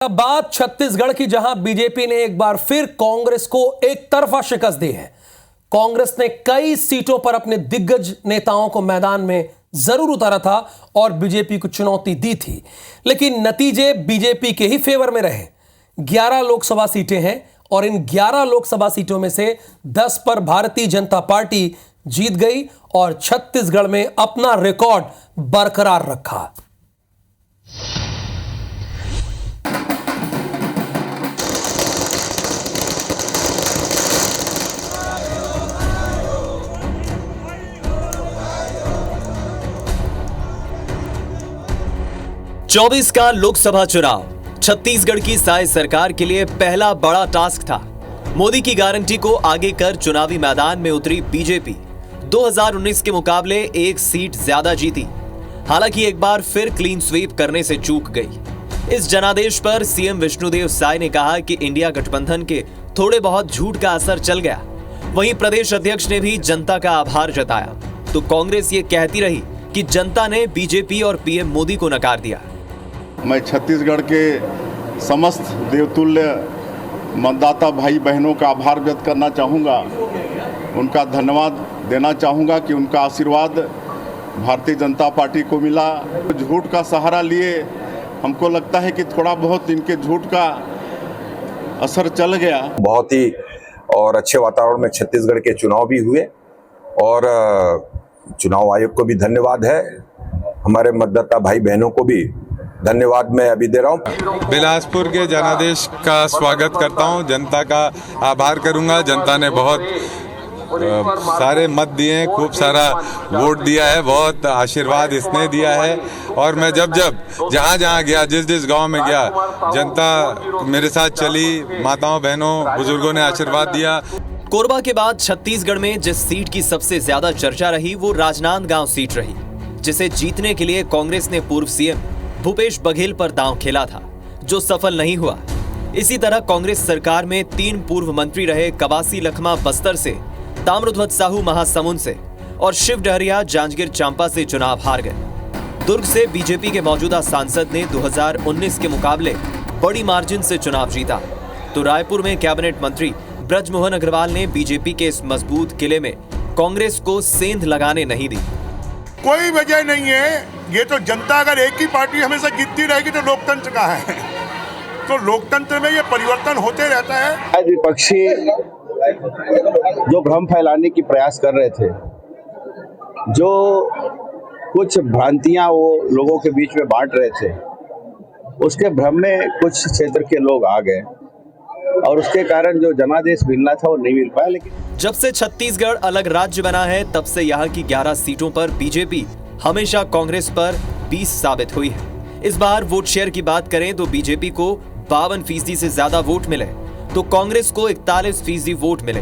अब बात छत्तीसगढ़ की, जहां बीजेपी ने एक बार फिर कांग्रेस को एक तरफा शिकस्त दी है। कांग्रेस ने कई सीटों पर अपने दिग्गज नेताओं को मैदान में जरूर उतारा था और बीजेपी को चुनौती दी थी, लेकिन नतीजे बीजेपी के ही फेवर में रहे। 11 लोकसभा सीटें हैं और इन 11 लोकसभा सीटों में से 10 पर भारतीय जनता पार्टी जीत गई और छत्तीसगढ़ में अपना रिकॉर्ड बरकरार रखा। चौबीस का लोकसभा चुनाव छत्तीसगढ़ की साय सरकार के लिए पहला बड़ा टास्क था। मोदी की गारंटी को आगे कर चुनावी मैदान में उतरी बीजेपी 2019 के मुकाबले एक सीट ज्यादा जीती। हालांकि एक बार फिर क्लीन स्वीप करने से चूक गई। इस जनादेश पर सीएम विष्णुदेव साय ने कहा कि इंडिया गठबंधन के थोड़े बहुत झूठ का असर चल गया। वहीं प्रदेश अध्यक्ष ने भी जनता का आभार जताया, तो कांग्रेस ये कहती रही कि जनता ने बीजेपी और पीएम मोदी को नकार दिया। मैं छत्तीसगढ़ के समस्त देवतुल्य मतदाता भाई बहनों का आभार व्यक्त करना चाहूँगा, उनका धन्यवाद देना चाहूँगा कि उनका आशीर्वाद भारतीय जनता पार्टी को मिला। झूठ का सहारा लिए हमको लगता है कि थोड़ा बहुत इनके झूठ का असर चल गया। बहुत ही और अच्छे वातावरण में छत्तीसगढ़ के चुनाव भी हुए और चुनाव आयोग को भी धन्यवाद है, हमारे मतदाता भाई बहनों को भी धन्यवाद मैं अभी दे रहा हूँ। बिलासपुर के जनादेश का स्वागत करता हूँ, जनता का आभार करूँगा। जनता ने बहुत सारे मत दिए, खूब सारा वोट दिया है, बहुत आशीर्वाद इसने दिया है और मैं जब जहाँ गया, जिस गांव में गया, जनता मेरे साथ चली, माताओं बहनों बुजुर्गों ने आशीर्वाद दिया। कोरबा के बाद छत्तीसगढ़ में जिस सीट की सबसे ज्यादा चर्चा रही वो राजनांदगांव सीट रही, जिसे जीतने के लिए कांग्रेस ने पूर्व सीएम भूपेश बघेल पर दांव खेला था, जो सफल नहीं हुआ। इसी तरह कांग्रेस सरकार में 3 पूर्व मंत्री रहे कवासी लखमा बस्तर से, ताम्रध्वज साहू महासमुंद से और शिव डहरिया जांजगीर चांपा से चुनाव हार गए। दुर्ग से बीजेपी के मौजूदा सांसद ने 2019 के मुकाबले बड़ी मार्जिन से चुनाव जीता, तो रायपुर में कैबिनेट मंत्री ब्रजमोहन अग्रवाल ने बीजेपी के इस मजबूत किले में कांग्रेस को सेंध लगाने नहीं दी। कोई वजह नहीं है, ये तो जनता अगर एक ही पार्टी हमेशा जीतती रहेगी तो लोकतंत्र कहाँ है? तो लोकतंत्र में ये परिवर्तन होते रहता है। विपक्षी जो भ्रम फैलाने की प्रयास कर रहे थे, जो कुछ भ्रांतियां वो लोगों के बीच में बांट रहे थे, उसके भ्रम में कुछ क्षेत्र के लोग आ गए और उसके कारण जो जनादेश मिलना था वो नहीं मिल पाया। लेकिन जब से छत्तीसगढ़ अलग राज्य बना है तब से यहाँ की 11 सीटों पर बीजेपी हमेशा कांग्रेस पर 20 साबित हुई है। इस बार वोट शेयर की बात करें तो बीजेपी को 52% से ज्यादा वोट मिले, तो कांग्रेस को 41% वोट मिले।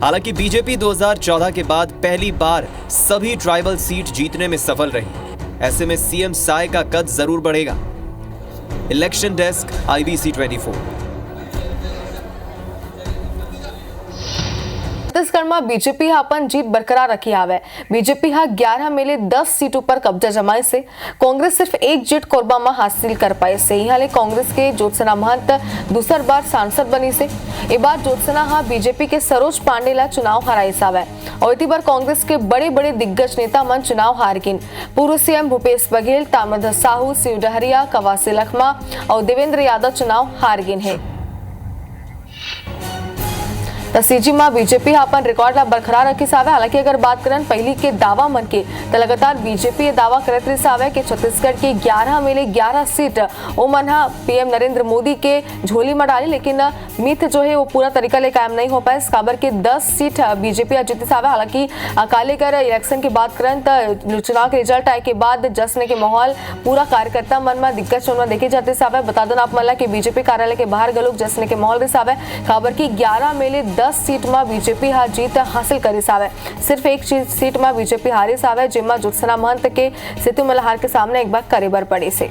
हालांकि बीजेपी 2014 के बाद पहली बार सभी ट्राइबल सीट जीतने में सफल रही। ऐसे में सीएम साय का कद जरूर बढ़ेगा। Election desk IBC 24। छत्तीसगढ़ में बीजेपी अपन जीत बरकरार रखी आवे। बीजेपी 11 में ले 10 सीटों पर कब्जा जमाए से कांग्रेस सिर्फ एक जीत कोरबा में हासिल कर पाए से यहाँ ले कांग्रेस के ज्योत्सना महंत दूसर बार सांसद बनी से। ए बार ज्योत्सना बीजेपी के सरोज पांडे ला चुनाव हराई सावे और इसी बार कांग्रेस के बड़े दिग्गज नेता मन चुनाव हार गिन। पूर्व सीएम भूपेश बघेल, ताम्रध्वज साहू, शिव डहरिया, कवासी लखमा और देवेंद्र यादव चुनाव हार गिन है। सीजी में बीजेपी अपन रिकॉर्ड ला बरकरार रखी सावे। हालांकि अगर बात करें पहली के दावा मन के तो लगातार बीजेपी ये दावा करत रही सावे कि छत्तीसगढ़ के 11 में ले 11 सीट वो मन पीएम नरेंद्र मोदी के झोली में डाली, लेकिन मिथ जो है वो पूरा तरीका ले कायम नहीं हो पाए। खबर के 10 सीट बीजेपी जीती सावे। हालांकि काले कर इलेक्शन की बात करें तो चुनाव के रिजल्ट आए के बाद जश्न के माहौल पूरा कार्यकर्ता मन में दिग्गज मन में देखे जाते सावे। बता देना आप मला कि बीजेपी कार्यालय के बाहर गलोग जश्न के माहौल सावे। खबर की 11 में ले 10 सीट में बीजेपी जीत हासिल करी सावे। सिर्फ एक सीट में बीजेपी हारी सावे, जिसमें ज्योत्सना महंत के सेतु मल्हार के सामने एक बार करीबर पड़ी से।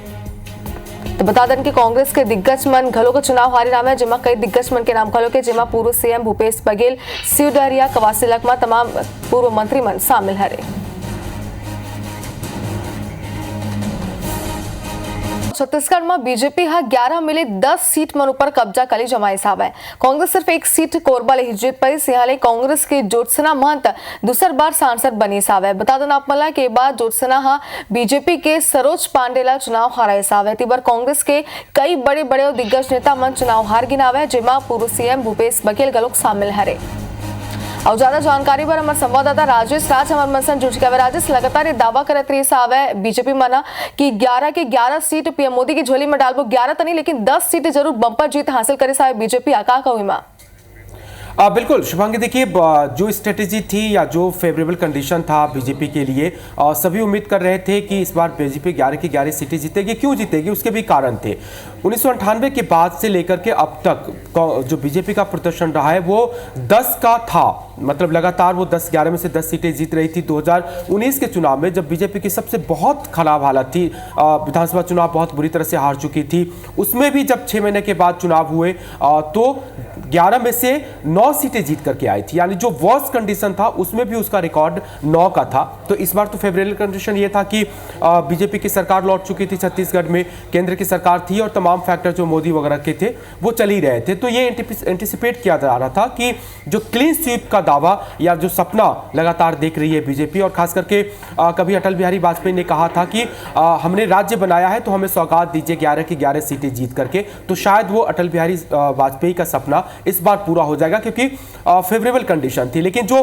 तो बता दें कि कांग्रेस के दिग्गज मन घलों को चुनाव हारी नाम है, जिसमें कई दिग्गज मन के नाम घलों के, जिसमें पूर्व सीएम भूपेश बघेल, शिव डहरिया, कवासी लखमा तमाम पूर्व मंत्री मन शामिल हरे। छत्तीसगढ़ में बीजेपी 11 मिले 10 सीट मन पर कब्जा कली जमाई साहब है। कांग्रेस सिर्फ एक सीट कोरबा ले जीत पाई। सिंहाले कांग्रेस के ज्योत्सना महंत दूसर बार सांसद बनी साहब है। बता देना आप मला के बाद ज्योत्सना बीजेपी के सरोज पांडे ला चुनाव हाराए साहब है। तिबर कांग्रेस के कई बड़े बड़े दिग्गज नेता मन चुनाव हार गिनावे, जेमा पूर्व सीएम भूपेश बघेल गलोक शामिल हरे। और ज्यादा जानकारी पर हमारे संवाददाता राजेश राज हमारे मन से जुड़ चुका है। राजेश, लगातार ये दावा करत रही साहब है बीजेपी मना कि 11 के 11 सीट पीएम मोदी की झोली में डालबो। 11 तो नहीं लेकिन 10 सीट जरूर बम्पर जीत हासिल करे साहब बीजेपी। आका कहूँ मां बिल्कुल शुभांगी, देखिए जो स्ट्रेटेजी थी या जो फेवरेबल कंडीशन था बीजेपी के लिए, सभी उम्मीद कर रहे थे कि इस बार बीजेपी 11 की 11 सीटें जीतेगी। क्यों जीतेगी उसके भी कारण थे। 1998 के बाद से लेकर के अब तक जो बीजेपी का प्रदर्शन रहा है वो 10 का था, मतलब लगातार वो 10-11 में से 10 सीटें जीत रही थी। 2019 के चुनाव में जब बीजेपी की सबसे बहुत खराब हालत थी, विधानसभा चुनाव बहुत बुरी तरह से हार चुकी थी, उसमें भी जब 6 महीने के बाद चुनाव हुए तो 11 में से 9 सीटें जीत करके आई थी। यानी जो वर्स्ट कंडीशन था उसमें भी उसका रिकॉर्ड 9 का था। तो इस बार तो फेवरेबल कंडीशन ये था कि बीजेपी की सरकार लौट चुकी थी छत्तीसगढ़ में, केंद्र की सरकार थी और तमाम फैक्टर जो मोदी वगैरह के थे वो चल ही रहे थे। तो ये एंटिसिपेट किया जा रहा था कि जो क्लीन स्वीप का दावा या जो सपना लगातार देख रही है बीजेपी, और खास करके कभी अटल बिहारी वाजपेयी ने कहा था कि हमने राज्य बनाया है तो हमें सौगात दीजिए 11 की 11 सीटें जीत करके। तो शायद वो अटल बिहारी वाजपेयी का सपना इस बार पूरा हो जाएगा क्योंकि फेवरेबल कंडीशन थी। लेकिन जो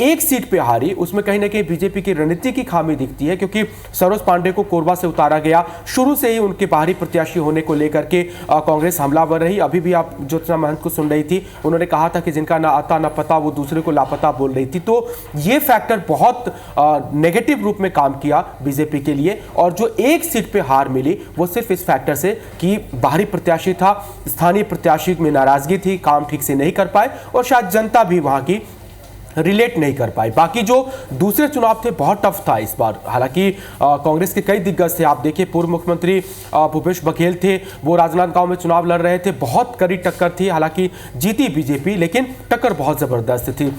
एक सीट पे हारी उसमें कहीं ना कहीं बीजेपी की रणनीति की खामी दिखती है, क्योंकि सरोज पांडे को कोरबा से उतारा गया। शुरू से ही उनके बाहरी प्रत्याशी होने को लेकर के कांग्रेस हमलावर रही। अभी भी आप ज्योत्सना महंत को सुन रही थी, उन्होंने कहा था कि जिनका ना आता ना पता वो दूसरे को लापता बोल रही थी। तो ये फैक्टर बहुत नेगेटिव रूप में काम किया बीजेपी के लिए। और जो एक सीट पे हार मिली वो सिर्फ इस फैक्टर से कि बाहरी प्रत्याशी था, स्थानीय प्रत्याशी में नाराजगी थी, काम ठीक से नहीं कर पाए और शायद जनता भी वहां की रिलेट नहीं कर पाई। बाकी जो दूसरे चुनाव थे बहुत टफ था इस बार। हालांकि कांग्रेस के कई दिग्गज थे, आप देखिए पूर्व मुख्यमंत्री भूपेश बघेल थे, वो राजनांदगांव में चुनाव लड़ रहे थे, बहुत कड़ी टक्कर थी। हालांकि जीती बीजेपी लेकिन टक्कर बहुत जबरदस्त थी।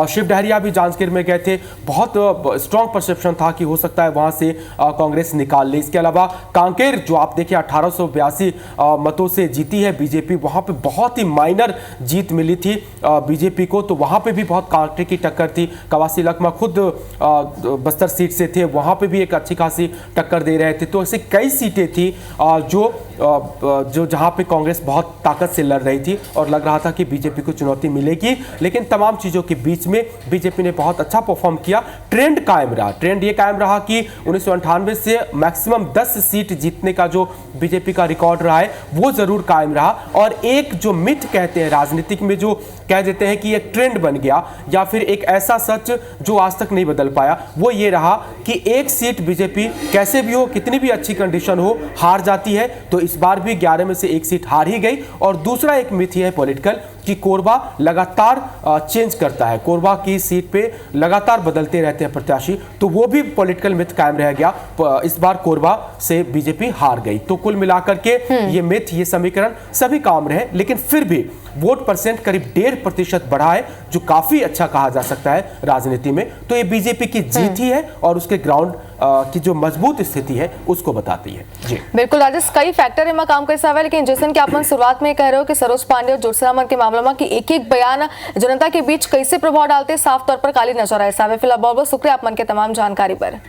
शिव डहरिया भी जांजगीर में गए थे, बहुत स्ट्रॉन्ग परसेप्शन था कि हो सकता है वहां से कांग्रेस निकाल ले। इसके अलावा कांकेर जो आप देखिए 1882 मतों से जीती है बीजेपी, वहां पर बहुत ही माइनर जीत मिली थी बीजेपी को, तो वहां पर भी बहुत कांटे की टक्कर थी। कवासी लखमा खुद बस्तर सीट से थे, वहां पे भी एक अच्छी खासी टक्कर दे रहे थे। तो ऐसे कई सीटें थी जो जहां पे कांग्रेस बहुत ताकत से लड़ रही थी और लग रहा था कि बीजेपी को चुनौती मिलेगी। लेकिन तमाम चीजों के बीच में बीजेपी ने बहुत अच्छा परफॉर्म किया। ट्रेंड कायम रहा, ट्रेंड ये कायम रहा कि 1998 से मैक्सिमम 10 सीट जीतने का जो बीजेपी का रिकॉर्ड रहा है वो जरूर कायम रहा। और एक जो मिथ कहते हैं राजनीतिक में, जो कह देते हैं कि एक ट्रेंड बन गया या फिर एक ऐसा सच जो आज तक नहीं बदल पाया, वो ये रहा कि एक सीट बीजेपी कैसे भी हो, कितनी भी अच्छी कंडीशन हो, हार जाती है। तो इस बार भी 11 में से एक सीट हार ही गई। और दूसरा एक मिथ है पॉलिटिकल कि कोरबा लगातार चेंज करता है, कोरबा की सीट पे लगातार बदलते रहते हैं प्रत्याशी, तो वो भी पॉलिटिकल मिथ कायम रह गया। इस बार कोरबा से बीजेपी हार गई। तो कुल मिलाकर के ये मिथ, ये समीकरण सभी काम रहे, लेकिन फिर भी वोट परसेंट करीब 1.5% बढ़ा है, जो काफी अच्छा कहा जा सकता है राजनीति में। तो ये बीजेपी की जीत ही है और उसके ग्राउंड की जो मजबूत स्थिति है उसको बताती है। जी बिल्कुल राजेश, कई फैक्टर में काम कर सकता है, लेकिन जैसे कि आप शुरुआत में कह रहे हो कि सरोज पांडे और ज्योत्सना महंत के मामले में कि एक एक बयान जनता के बीच कैसे प्रभाव डालते हैं, साफ तौर पर काली नजर आए साहब। फिलहाल बहुत बहुत शुक्रिया आप मन के तमाम जानकारी पर।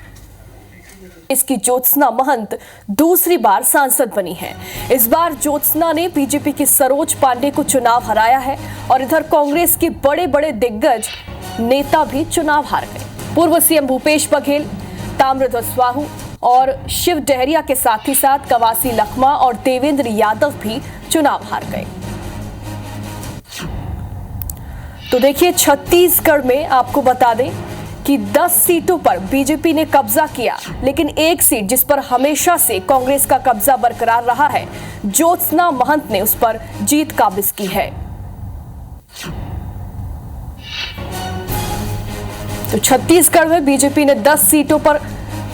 इसकी ज्योत्सना महंत दूसरी बार सांसद बनी है। इस बार ज्योत्सना ने बीजेपी की सरोज पांडे को चुनाव हराया है और इधर कांग्रेस के बड़े बड़े दिग्गज नेता भी चुनाव हार गए। पूर्व सीएम भूपेश बघेल, ताम्रध्वज साहू और शिव डहरिया के साथ ही साथ कवासी लखमा और देवेंद्र यादव भी चुनाव हार गए। तो देखिए छत्तीसगढ़ में आपको बता दें कि 10 सीटों पर बीजेपी ने कब्जा किया, लेकिन एक सीट जिस पर हमेशा से कांग्रेस का कब्जा बरकरार रहा है, ज्योत्सना महंत ने उस पर जीत काबिज की है। तो छत्तीसगढ़ में बीजेपी ने 10 सीटों पर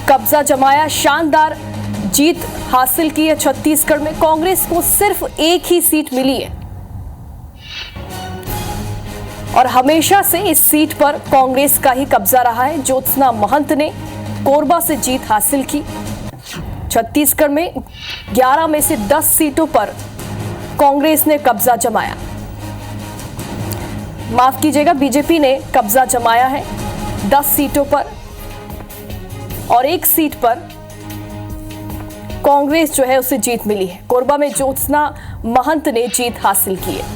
कब्जा जमाया, शानदार जीत हासिल की है। छत्तीसगढ़ में कांग्रेस को सिर्फ एक ही सीट मिली है और हमेशा से इस सीट पर कांग्रेस का ही कब्जा रहा है। ज्योत्सना महंत ने कोरबा से जीत हासिल की। छत्तीसगढ़ में 11 में से 10 सीटों पर कांग्रेस ने कब्जा जमाया। माफ कीजिएगा, बीजेपी ने कब्जा जमाया है 10 सीटों पर और एक सीट पर कांग्रेस जो है उसे जीत मिली है। कोरबा में ज्योत्सना महंत ने जीत हासिल की है।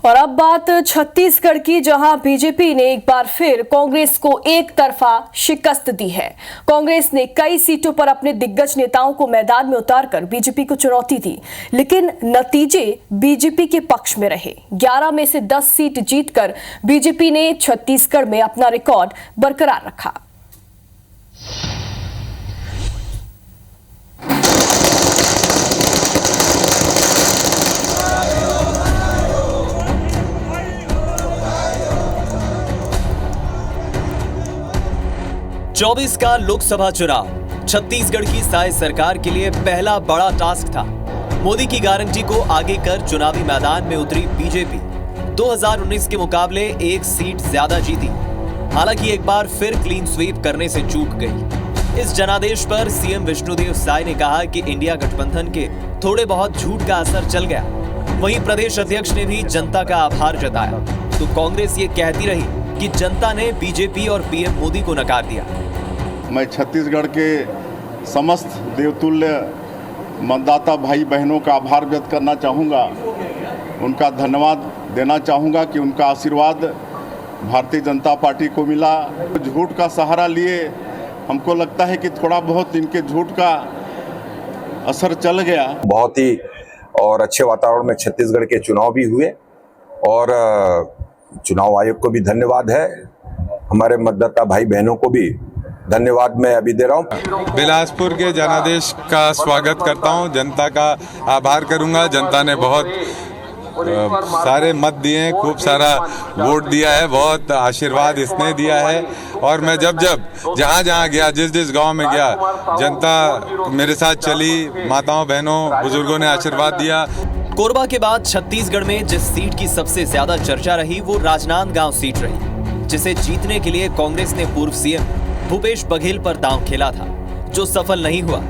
और अब बात छत्तीसगढ़ की, जहां बीजेपी ने एक बार फिर कांग्रेस को एक तरफा शिकस्त दी है। कांग्रेस ने कई सीटों पर अपने दिग्गज नेताओं को मैदान में उतारकर बीजेपी को चुनौती दी, लेकिन नतीजे बीजेपी के पक्ष में रहे। 11 में से 10 सीट जीतकर बीजेपी ने छत्तीसगढ़ में अपना रिकॉर्ड बरकरार रखा। चौबीस का लोकसभा चुनाव छत्तीसगढ़ की साय सरकार के लिए पहला बड़ा टास्क था। मोदी की गारंटी को आगे कर चुनावी मैदान में उतरी बीजेपी 2019 के मुकाबले एक सीट ज्यादा जीती। हालांकि एक बार फिर क्लीन स्वीप करने से चूक गई। इस जनादेश पर सीएम विष्णुदेव साय ने कहा कि इंडिया गठबंधन के थोड़े बहुत झूठ का असर चल गया। वहीं प्रदेश अध्यक्ष ने भी जनता का आभार जताया। तो कांग्रेस ये कहती रही कि जनता ने बीजेपी और पीएम मोदी को नकार दिया। मैं छत्तीसगढ़ के समस्त देवतुल्य मतदाता भाई बहनों का आभार व्यक्त करना चाहूँगा, उनका धन्यवाद देना चाहूँगा कि उनका आशीर्वाद भारतीय जनता पार्टी को मिला। झूठ का सहारा लिए हमको लगता है कि थोड़ा बहुत इनके झूठ का असर चल गया। बहुत ही और अच्छे वातावरण में छत्तीसगढ़ के चुनाव भी हुए और चुनाव आयोग को भी धन्यवाद है। हमारे मतदाता भाई बहनों को भी धन्यवाद मैं अभी दे रहा हूँ। बिलासपुर के जनादेश का स्वागत करता हूँ, जनता का आभार करूंगा। जनता ने बहुत सारे मत दिए हैं, खूब सारा वोट दिया है, बहुत आशीर्वाद इसने दिया है। और मैं जब जहाँ गया, जिस गांव में गया, जनता मेरे साथ चली, माताओं बहनों बुजुर्गों ने आशीर्वाद दिया। कोरबा के बाद छत्तीसगढ़ में जिस सीट की सबसे ज्यादा चर्चा रही वो राजनांदगांव सीट रही, जिसे जीतने के लिए कांग्रेस ने पूर्व सीएम भूपेश बघेल पर दांव खेला था, जो सफल नहीं हुआ।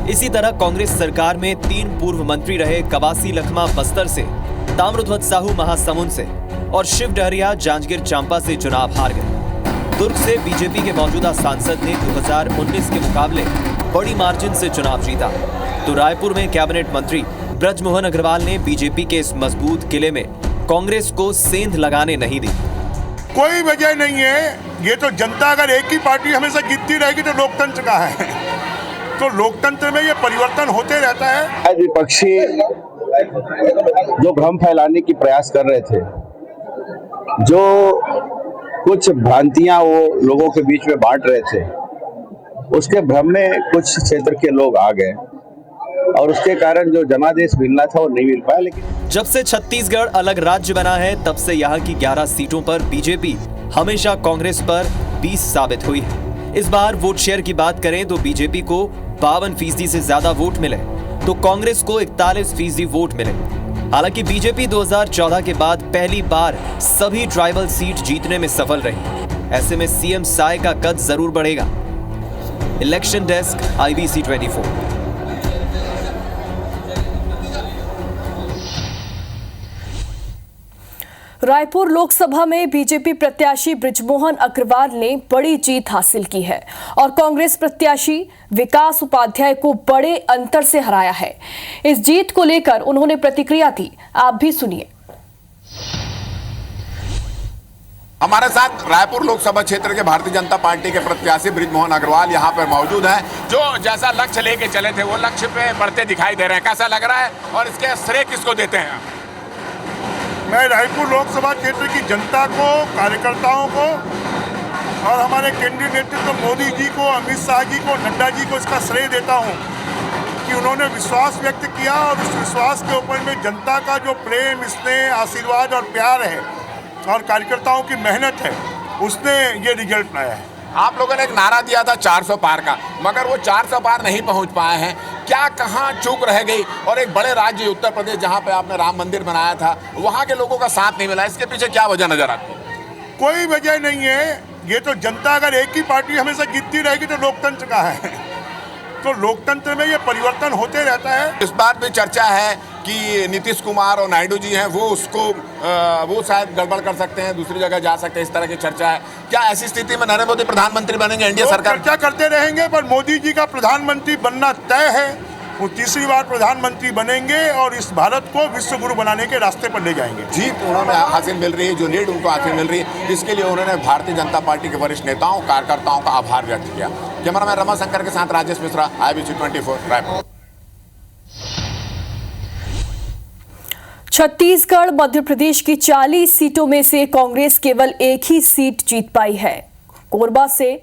इसी तरह कांग्रेस सरकार में 3 पूर्व मंत्री रहे कवासी लखमा बस्तर से, ताम्रध्वज साहू महासमुंद से और शिव डहरिया जांजगीर चांपा से चुनाव हार गए। दुर्ग से बीजेपी के मौजूदा सांसद ने 2019 के मुकाबले बड़ी मार्जिन से चुनाव जीता। तो रायपुर में कैबिनेट मंत्री ब्रजमोहन अग्रवाल ने बीजेपी के इस मजबूत किले में कांग्रेस को सेंध लगाने नहीं दी। कोई वजह नहीं है, ये तो जनता अगर एक ही पार्टी हमेशा जीतती रहेगी तो लोकतंत्र का है। तो लोकतंत्र में ये परिवर्तन होते रहता है। विपक्षी जो भ्रम फैलाने की प्रयास कर रहे थे, जो कुछ भ्रांतियां वो लोगों के बीच में बांट रहे थे, उसके भ्रम में कुछ क्षेत्र के लोग आ गए और उसके कारण जो जनादेश मिलना था वो नहीं मिल पाया। लेकिन जब से छत्तीसगढ़ अलग राज्य बना है तब से यहाँ की 11 सीटों पर बीजेपी हमेशा कांग्रेस पर 20 साबित हुई है। इस बार वोट शेयर की बात करें तो बीजेपी को 52% से ज्यादा वोट मिले, तो कांग्रेस को 41% वोट मिले। हालांकि बीजेपी 2014 के बाद पहली बार सभी ट्राइबल सीट जीतने में सफल रही। ऐसे में सीएम साय का कद जरूर बढ़ेगा। Election desk IBC 24। Raipur Lok Sabha में बीजेपी प्रत्याशी बृजमोहन अग्रवाल ने बड़ी जीत हासिल की है और कांग्रेस प्रत्याशी विकास उपाध्याय को बड़े अंतर से हराया है। इस जीत को लेकर उन्होंने प्रतिक्रिया दी, आप भी सुनिए। हमारे साथ रायपुर लोकसभा क्षेत्र के भारतीय जनता पार्टी के प्रत्याशी बृजमोहन अग्रवाल यहाँ पर मौजूद हैं, जो जैसा लक्ष्य लेके चले थे वो लक्ष्य पे बढ़ते दिखाई दे रहे हैं। कैसा लग रहा है और इसके श्रेय किसको देते हैं? मैं रायपुर लोकसभा क्षेत्र की जनता को, कार्यकर्ताओं को और हमारे केंद्रीय नेतृत्व मोदी जी को, अमित शाह जी को, नड्डा जी को इसका श्रेय देता हूं कि उन्होंने विश्वास व्यक्त किया और उस विश्वास के ऊपर में जनता का जो प्रेम, स्नेह, आशीर्वाद और प्यार है और कार्यकर्ताओं की मेहनत है, उसने ये रिजल्ट लाया है। आप लोगों ने एक नारा दिया था 400 पार का, मगर वो 400 पार नहीं पहुंच पाए हैं। क्या कहाँ चूक रह गई, और एक बड़े राज्य उत्तर प्रदेश जहाँ पे आपने राम मंदिर बनाया था वहाँ के लोगों का साथ नहीं मिला, इसके पीछे क्या वजह नजर आती है? कोई वजह नहीं है। ये तो जनता अगर एक ही पार्टी हमेशा जीतती रहेगी तो लोकतंत्र का है। तो लोकतंत्र में ये परिवर्तन होते रहता है। इस बात भी चर्चा है कि नीतीश कुमार और नायडू जी हैं वो शायद गड़बड़ कर सकते हैं, दूसरी जगह जा सकते हैं, इस तरह की चर्चा है। क्या ऐसी स्थिति में नरेंद्र मोदी प्रधानमंत्री बनेंगे? एनडीए सरकार चर्चा करते रहेंगे, पर मोदी जी का प्रधानमंत्री बनना तय है। वो तीसरी बार प्रधानमंत्री बनेंगे और इस भारत को विश्व गुरु बनाने के रास्ते पर ले जाएंगे। जीत उन्होंने हासिल मिल रही है, जो लीड उनको हासिल मिल रही है, इसके लिए उन्होंने भारतीय जनता पार्टी के वरिष्ठ नेताओं कार्यकर्ताओं का आभार व्यक्त किया। कैमरामैन रमाशंकर के साथ राजेश मिश्रा, IBC 24 रायपुर। छत्तीसगढ़ मध्य प्रदेश की 40 सीटों में से कांग्रेस केवल एक ही सीट जीत पाई है। कोरबा से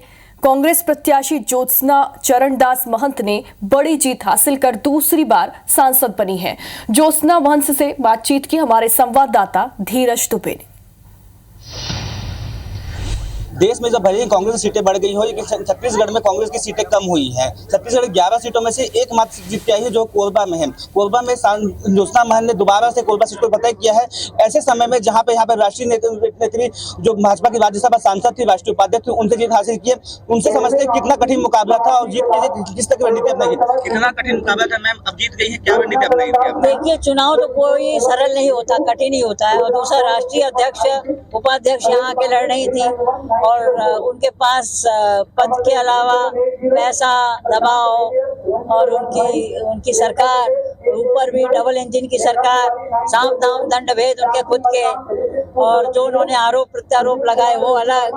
कांग्रेस प्रत्याशी ज्योत्सना चरणदास महंत ने बड़ी जीत हासिल कर दूसरी बार सांसद बनी है। ज्योत्सना महंत से बातचीत की हमारे संवाददाता धीरज दुबे ने। देश में जब भले ही कांग्रेस की सीटें बढ़ गई हो, लेकिन छत्तीसगढ़ में कांग्रेस की सीटें कम हुई हैं। छत्तीसगढ़ 11 सीटों में से एकमात्र सीट जीत के आई है जो कोरबा में है। कोरबा में ज्योत्सना महंत ने दोबारा से कोरबा सीट को फतेह किया है। ऐसे समय में जहां पे यहाँ पर राष्ट्रीय नेत्री जो भाजपा की राज्यसभा सांसद थी, राष्ट्रीय उपाध्यक्ष थी, उनसे जीत हासिल की है। उनसे समझते हैं कितना कठिन मुकाबला था और जीत के किस तरह की रणनीति अपनाई? कितना कठिन मुकाबला था मैम, अब जीत गई है, क्या रणनीति अपनाई? देखिए, चुनाव तो कोई सरल नहीं होता, कठिन ही होता है। और दूसरा, राष्ट्रीय अध्यक्ष उपाध्यक्ष यहाँ के लड़ रही थी और उनके पास पद के अलावा पैसा, दबाव और उनकी सरकार, ऊपर भी डबल इंजन की सरकार, साम दाम दंड भेद उनके खुद के, और जो उन्होंने आरोप प्रत्यारोप लगाए वो अलग,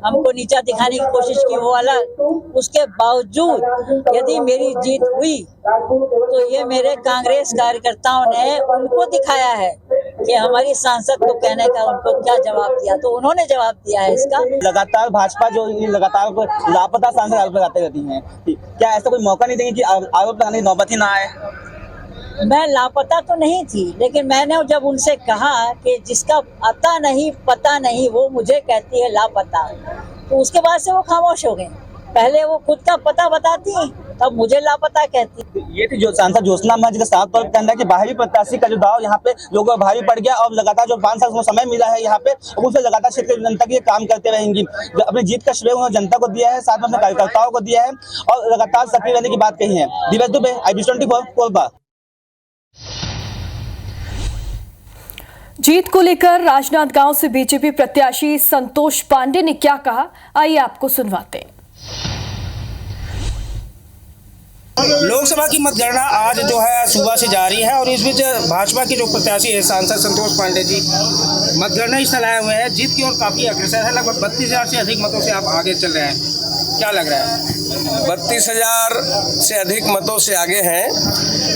हमको नीचा दिखाने की कोशिश की वो अलग। उसके बावजूद यदि मेरी जीत हुई तो ये मेरे कांग्रेस कार्यकर्ताओं ने उनको दिखाया है कि हमारी सांसद को कहने का उनको क्या जवाब दिया, तो उन्होंने जवाब दिया है इसका। लगातार भाजपा जो लगातार लापता सांसद आरोप लगाते रहती हैं, क्या ऐसा कोई मौका नहीं देंगे कि आरोप लगाने की नौबत ही ना आए? मैं लापता तो नहीं थी, लेकिन मैंने जब उनसे कहा कि जिसका आता नहीं पता नहीं वो मुझे कहती है लापता, तो उसके बाद से वो खामोश हो गए। पहले वो खुद का पता बताती, तब मुझे लापता कहती। ये थी जो सांसद ज्योत्सना महंत का साफ तौर पर कहना है कि बाहरी प्रत्याशी का जो दाव यहाँ पे लोगों को भारी पड़ गया और लगातार जो 5 साल को समय मिला है यहाँ पे, उससे लगातार क्षेत्र की जनता के लिए काम करते रहेंगी। अपनी जीत का श्रेय उन्होंने जनता को दिया है, साथ में अपने कार्यकर्ताओं को दिया है और लगातार सक्रिय रहने की बात कही है। धीरज दुबे, IBC 24 कोरबा। जीत को लेकर राजनांदगांव से बीजेपी प्रत्याशी संतोष पांडे ने क्या कहा, आइए आपको सुनवाते हैं। लोकसभा की मतगणना आज जो है सुबह से जारी है और इस बीच भाजपा के जो प्रत्याशी है सांसद संतोष पांडे जी मतगणना स्थल आए हुए हैं। जीत की ओर काफी अग्रसर है, लगभग 32,000 से अधिक मतों से आप आगे चल रहे हैं, क्या लग रहा है? 32,000 से अधिक मतों से आगे हैं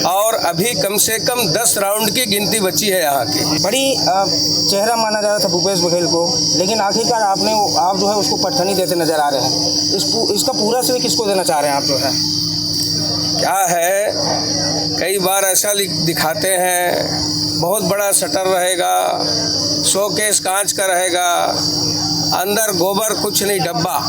और अभी कम से कम 10 राउंड की गिनती बची है यहाँ की। बड़ी चेहरा माना जा रहा था भूपेश बघेल को, लेकिन आखिरकार आप जो है उसको पटखनी देते नजर आ रहे हैं। इसका पूरा श्रेय किसको देना चाह रहे हैं आप? जो है क्या है, कई बार ऐसा दिखाते हैं बहुत बड़ा शटर रहेगा, शोकेस कांच का रहेगा, अंदर गोबर कुछ नहीं डब्बा।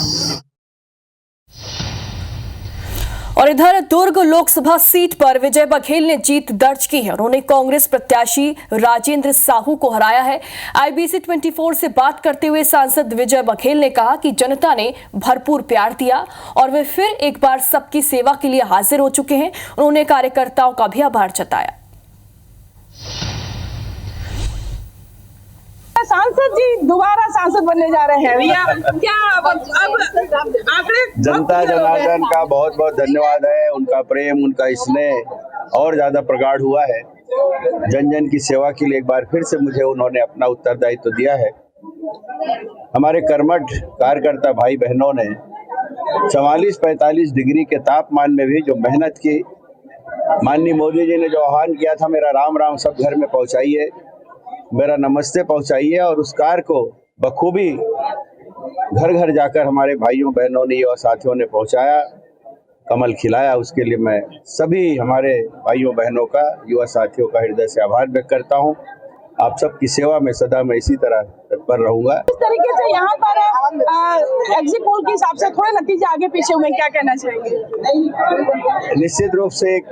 और इधर दुर्ग लोकसभा सीट पर विजय बघेल ने जीत दर्ज की है। उन्होंने कांग्रेस प्रत्याशी राजेंद्र साहू को हराया है। IBC 24 से बात करते हुए सांसद विजय बघेल ने कहा कि जनता ने भरपूर प्यार दिया और वे फिर एक बार सबकी सेवा के लिए हाजिर हो चुके हैं। उन्होंने कार्यकर्ताओं का भी आभार जताया। सांसद जी दोबारा सांसद बनने जा रहे हैं भैया, क्या अब आंकड़े? जनता जनार्दन का बहुत बहुत धन्यवाद है, उनका प्रेम, उनका स्नेह और ज्यादा प्रगाढ़ हुआ है। जन जन की सेवा के लिए एक बार फिर से मुझे उन्होंने अपना उत्तरदायित्व दिया है। हमारे कर्मठ कार्यकर्ता भाई बहनों ने 44-45 डिग्री के तापमान में भी जो मेहनत की, माननीय मोदी जी ने जो आह्वान किया था, मेरा राम राम सब घर में पहुंचाइए, मेरा नमस्ते पहुंचाइए, और उस कार्य को बखूबी घर घर जाकर हमारे भाइयों बहनों ने और साथियों ने पहुंचाया, कमल खिलाया। उसके लिए मैं सभी हमारे भाइयों बहनों का, युवा साथियों का हृदय से आभार व्यक्त करता हूं। आप सबकी सेवा में सदा मैं इसी तरह तत्पर रहूंगा। इस तरीके से यहाँ पर एग्जिट पोल के हिसाब से थोड़े नतीजे आगे पीछे हुए, क्या कहना चाहेंगे? निश्चित रूप से एक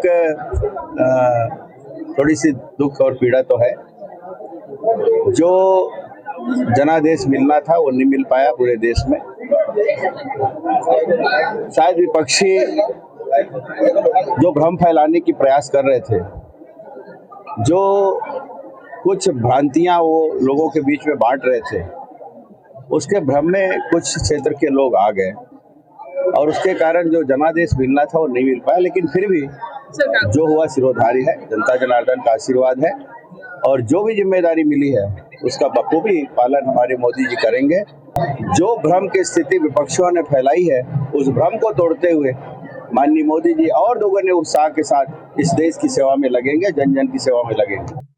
थोड़ी सी दुख और पीड़ा तो है। जो जनादेश मिलना था वो नहीं मिल पाया पूरे देश में। शायद विपक्षी जो भ्रम फैलाने की प्रयास कर रहे थे, जो कुछ भ्रांतियां वो लोगों के बीच में बांट रहे थे, उसके भ्रम में कुछ क्षेत्र के लोग आ गए और उसके कारण जो जनादेश मिलना था वो नहीं मिल पाया। लेकिन फिर भी जो हुआ सिरोधारी है, जनता जनार्दन का आशीर्वाद है और जो भी जिम्मेदारी मिली है उसका बखूबी पालन हमारे मोदी जी करेंगे। जो भ्रम की स्थिति विपक्षियों ने फैलाई है, उस भ्रम को तोड़ते हुए माननीय मोदी जी और दोगुने उत्साह के साथ इस देश की सेवा में लगेंगे, जन जन की सेवा में लगेंगे।